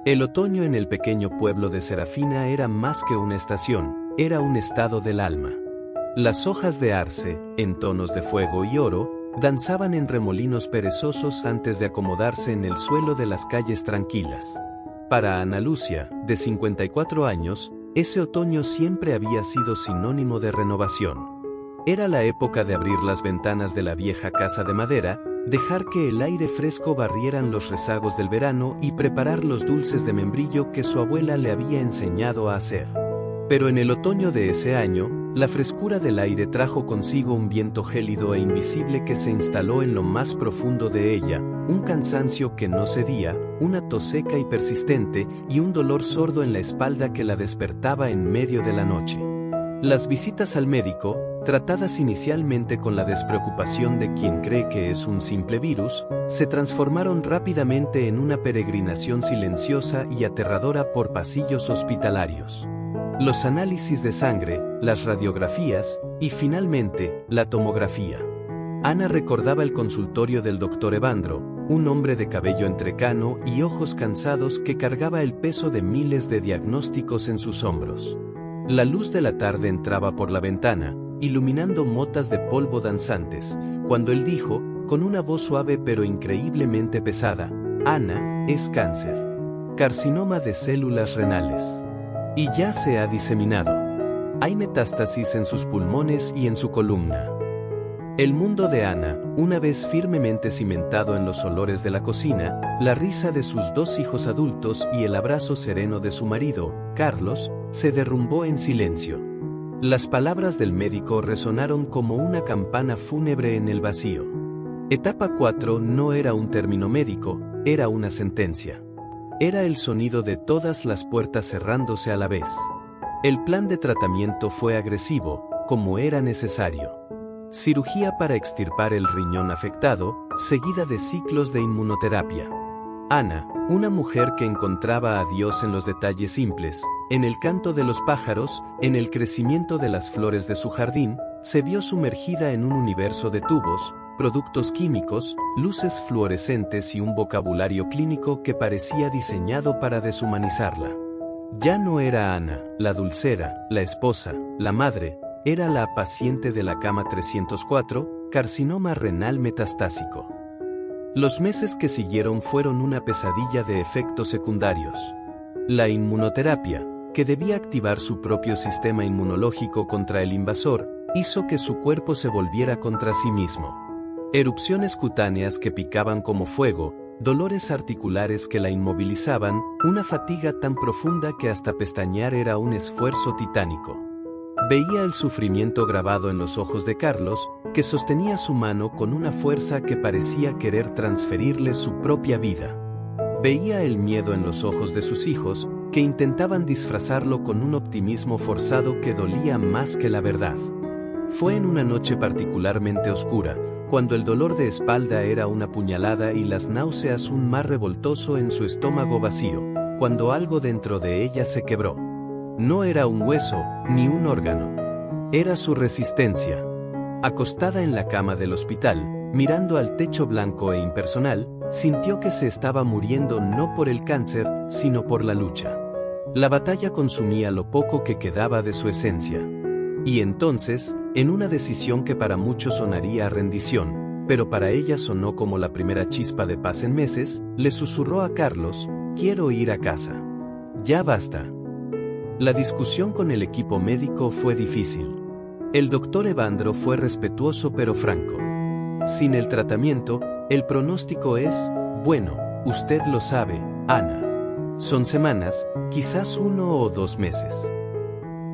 El otoño en el pequeño pueblo de Serafina era más que una estación, era un estado del alma. Las hojas de arce, en tonos de fuego y oro, danzaban en remolinos perezosos antes de acomodarse en el suelo de las calles tranquilas. Para Ana Lucia, de 54 años, ese otoño siempre había sido sinónimo de renovación. Era la época de abrir las ventanas de la vieja casa de madera, dejar que el aire fresco barrieran los rezagos del verano y preparar los dulces de membrillo que su abuela le había enseñado a hacer. Pero en el otoño de ese año, la frescura del aire trajo consigo un viento gélido e invisible que se instaló en lo más profundo de ella, un cansancio que no cedía, una tos seca y persistente y un dolor sordo en la espalda que la despertaba en medio de la noche. Las visitas al médico, tratadas inicialmente con la despreocupación de quien cree que es un simple virus, se transformaron rápidamente en una peregrinación silenciosa y aterradora por pasillos hospitalarios. Los análisis de sangre, las radiografías y finalmente, la tomografía. Ana recordaba el consultorio del doctor Evandro, un hombre de cabello entrecano y ojos cansados que cargaba el peso de miles de diagnósticos en sus hombros. La luz de la tarde entraba por la ventana, iluminando motas de polvo danzantes, cuando él dijo, con una voz suave pero increíblemente pesada, Ana, es cáncer. Carcinoma de células renales. Y ya se ha diseminado. Hay metástasis en sus pulmones y en su columna. El mundo de Ana, una vez firmemente cimentado en los olores de la cocina, la risa de sus dos hijos adultos y el abrazo sereno de su marido, Carlos, se derrumbó en silencio. Las palabras del médico resonaron como una campana fúnebre en el vacío. Etapa 4 no era un término médico, era una sentencia. Era el sonido de todas las puertas cerrándose a la vez. El plan de tratamiento fue agresivo, como era necesario. Cirugía para extirpar el riñón afectado, seguida de ciclos de inmunoterapia. Ana, una mujer que encontraba a Dios en los detalles simples, en el canto de los pájaros, en el crecimiento de las flores de su jardín, se vio sumergida en un universo de tubos, productos químicos, luces fluorescentes y un vocabulario clínico que parecía diseñado para deshumanizarla. Ya no era Ana, la dulcera, la esposa, la madre, era la paciente de la cama 304, carcinoma renal metastásico. Los meses que siguieron fueron una pesadilla de efectos secundarios. La inmunoterapia, que debía activar su propio sistema inmunológico contra el invasor, hizo que su cuerpo se volviera contra sí mismo. Erupciones cutáneas que picaban como fuego, dolores articulares que la inmovilizaban, una fatiga tan profunda que hasta pestañear era un esfuerzo titánico. Veía el sufrimiento grabado en los ojos de Carlos, que sostenía su mano con una fuerza que parecía querer transferirle su propia vida. Veía el miedo en los ojos de sus hijos, que intentaban disfrazarlo con un optimismo forzado que dolía más que la verdad. Fue en una noche particularmente oscura, cuando el dolor de espalda era una puñalada y las náuseas un mar revoltoso en su estómago vacío, cuando algo dentro de ella se quebró. No era un hueso, ni un órgano. Era su resistencia. Acostada en la cama del hospital, mirando al techo blanco e impersonal, sintió que se estaba muriendo no por el cáncer, sino por la lucha. La batalla consumía lo poco que quedaba de su esencia. Y entonces, en una decisión que para muchos sonaría a rendición, pero para ella sonó como la primera chispa de paz en meses, le susurró a Carlos, «Quiero ir a casa. Ya basta». La discusión con el equipo médico fue difícil. El doctor Evandro fue respetuoso pero franco. Sin el tratamiento, el pronóstico es, bueno, usted lo sabe, Ana. Son semanas, quizás 1 o 2 meses.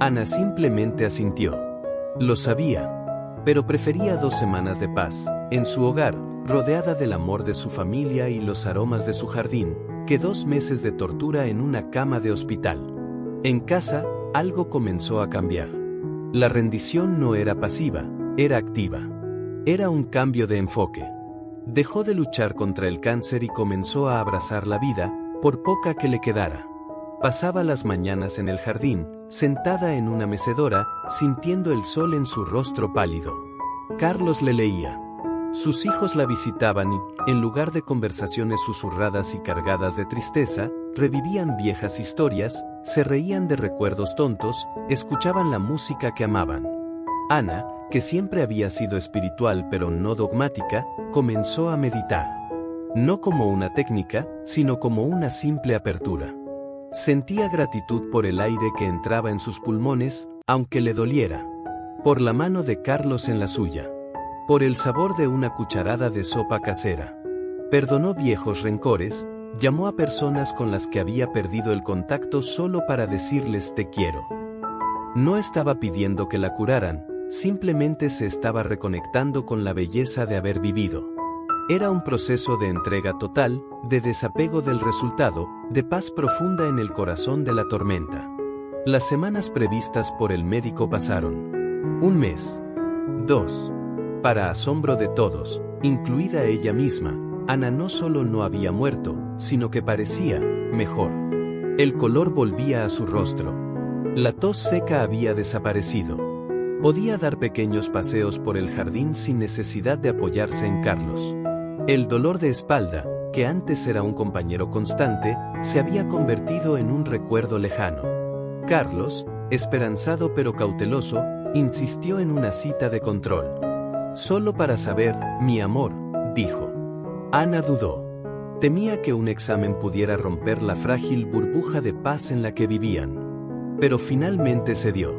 Ana simplemente asintió. Lo sabía, pero prefería 2 semanas de paz, en su hogar, rodeada del amor de su familia y los aromas de su jardín, que 2 meses de tortura en una cama de hospital. En casa, algo comenzó a cambiar. La rendición no era pasiva, era activa. Era un cambio de enfoque. Dejó de luchar contra el cáncer y comenzó a abrazar la vida, por poca que le quedara. Pasaba las mañanas en el jardín, sentada en una mecedora, sintiendo el sol en su rostro pálido. Carlos le leía. Sus hijos la visitaban y, en lugar de conversaciones susurradas y cargadas de tristeza, revivían viejas historias, se reían de recuerdos tontos, escuchaban la música que amaban. Ana, que siempre había sido espiritual pero no dogmática, comenzó a meditar. No como una técnica, sino como una simple apertura. Sentía gratitud por el aire que entraba en sus pulmones, aunque le doliera. Por la mano de Carlos en la suya. Por el sabor de una cucharada de sopa casera. Perdonó viejos rencores, llamó a personas con las que había perdido el contacto solo para decirles te quiero. No estaba pidiendo que la curaran, simplemente se estaba reconectando con la belleza de haber vivido. Era un proceso de entrega total, de desapego del resultado, de paz profunda en el corazón de la tormenta. Las semanas previstas por el médico pasaron. 1 mes. 2. Para asombro de todos, incluida ella misma, Ana no solo no había muerto, sino que parecía mejor. El color volvía a su rostro. La tos seca había desaparecido. Podía dar pequeños paseos por el jardín sin necesidad de apoyarse en Carlos. El dolor de espalda, que antes era un compañero constante, se había convertido en un recuerdo lejano. Carlos, esperanzado pero cauteloso, insistió en una cita de control. Solo para saber, mi amor, dijo. Ana dudó. Temía que un examen pudiera romper la frágil burbuja de paz en la que vivían. Pero finalmente cedió.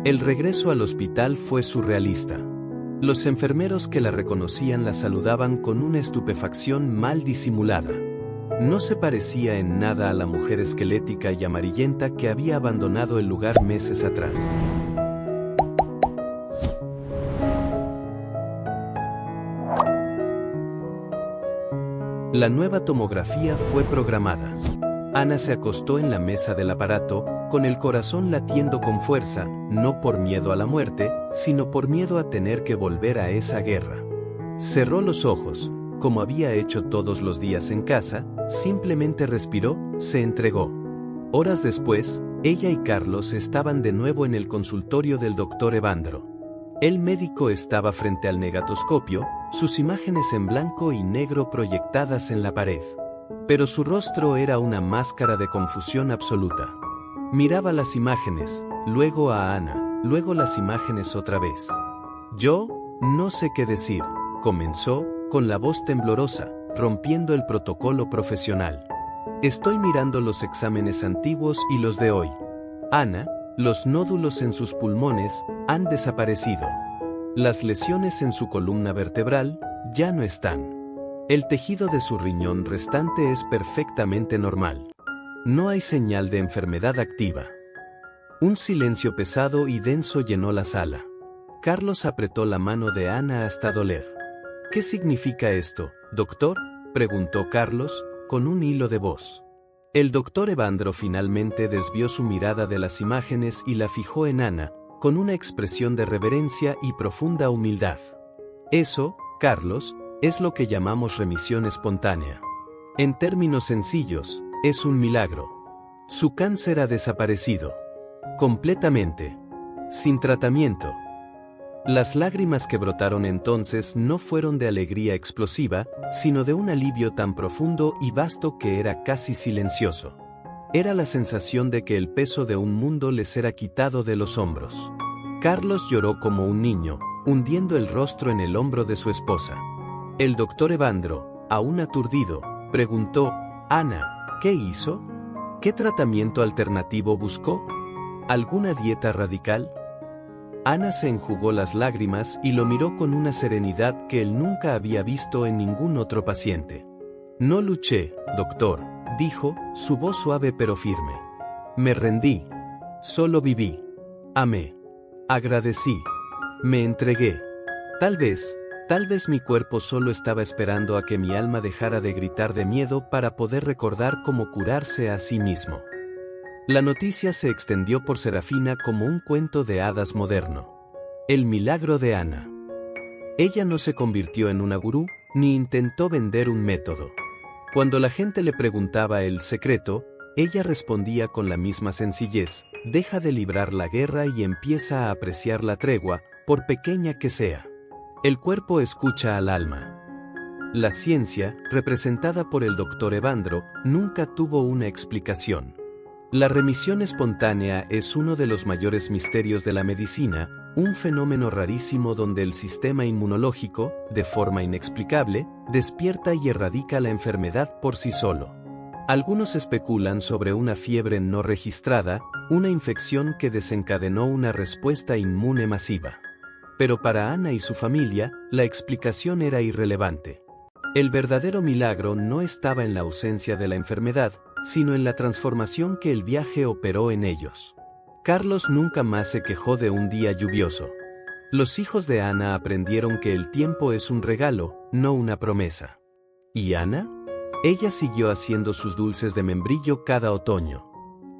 El regreso al hospital fue surrealista. Los enfermeros que la reconocían la saludaban con una estupefacción mal disimulada. No se parecía en nada a la mujer esquelética y amarillenta que había abandonado el lugar meses atrás. La nueva tomografía fue programada. Ana se acostó en la mesa del aparato, con el corazón latiendo con fuerza, no por miedo a la muerte, sino por miedo a tener que volver a esa guerra. Cerró los ojos, como había hecho todos los días en casa, simplemente respiró, se entregó. Horas después, ella y Carlos estaban de nuevo en el consultorio del doctor Evandro. El médico estaba frente al negatoscopio, sus imágenes en blanco y negro proyectadas en la pared. Pero su rostro era una máscara de confusión absoluta. Miraba las imágenes, luego a Ana, luego las imágenes otra vez. Yo, no sé qué decir, comenzó, con la voz temblorosa, rompiendo el protocolo profesional. Estoy mirando los exámenes antiguos y los de hoy. Ana, los nódulos en sus pulmones han desaparecido. Las lesiones en su columna vertebral ya no están. El tejido de su riñón restante es perfectamente normal. No hay señal de enfermedad activa. Un silencio pesado y denso llenó la sala. Carlos apretó la mano de Ana hasta doler. ¿Qué significa esto, doctor?, preguntó Carlos, con un hilo de voz. El doctor Evandro finalmente desvió su mirada de las imágenes y la fijó en Ana, con una expresión de reverencia y profunda humildad. Eso, Carlos, es lo que llamamos remisión espontánea. En términos sencillos, es un milagro. Su cáncer ha desaparecido. Completamente. Sin tratamiento. Las lágrimas que brotaron entonces no fueron de alegría explosiva, sino de un alivio tan profundo y vasto que era casi silencioso. Era la sensación de que el peso de un mundo les era quitado de los hombros. Carlos lloró como un niño, hundiendo el rostro en el hombro de su esposa. El doctor Evandro, aún aturdido, preguntó, Ana, ¿qué hizo? ¿Qué tratamiento alternativo buscó? ¿Alguna dieta radical? Ana se enjugó las lágrimas y lo miró con una serenidad que él nunca había visto en ningún otro paciente. No luché, doctor, dijo, su voz suave pero firme. Me rendí. Solo viví. Amé. Agradecí. Me entregué. Tal vez mi cuerpo solo estaba esperando a que mi alma dejara de gritar de miedo para poder recordar cómo curarse a sí mismo. La noticia se extendió por Serafina como un cuento de hadas moderno. El milagro de Ana. Ella no se convirtió en una gurú, ni intentó vender un método. Cuando la gente le preguntaba el secreto, ella respondía con la misma sencillez, deja de librar la guerra y empieza a apreciar la tregua, por pequeña que sea. El cuerpo escucha al alma. La ciencia, representada por el Dr. Evandro, nunca tuvo una explicación. La remisión espontánea es uno de los mayores misterios de la medicina, un fenómeno rarísimo donde el sistema inmunológico, de forma inexplicable, despierta y erradica la enfermedad por sí solo. Algunos especulan sobre una fiebre no registrada, una infección que desencadenó una respuesta inmune masiva. Pero para Ana y su familia, la explicación era irrelevante. El verdadero milagro no estaba en la ausencia de la enfermedad, sino en la transformación que el viaje operó en ellos. Carlos nunca más se quejó de un día lluvioso. Los hijos de Ana aprendieron que el tiempo es un regalo, no una promesa. ¿Y Ana? Ella siguió haciendo sus dulces de membrillo cada otoño.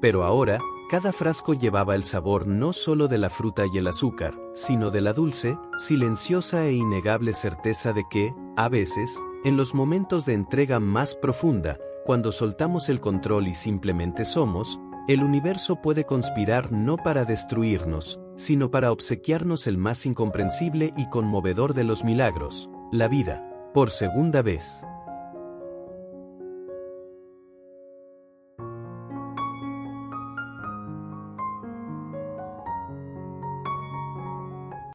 Pero ahora, cada frasco llevaba el sabor no solo de la fruta y el azúcar, sino de la dulce, silenciosa e innegable certeza de que, a veces, en los momentos de entrega más profunda, cuando soltamos el control y simplemente somos, el universo puede conspirar no para destruirnos, sino para obsequiarnos el más incomprensible y conmovedor de los milagros, la vida, por segunda vez.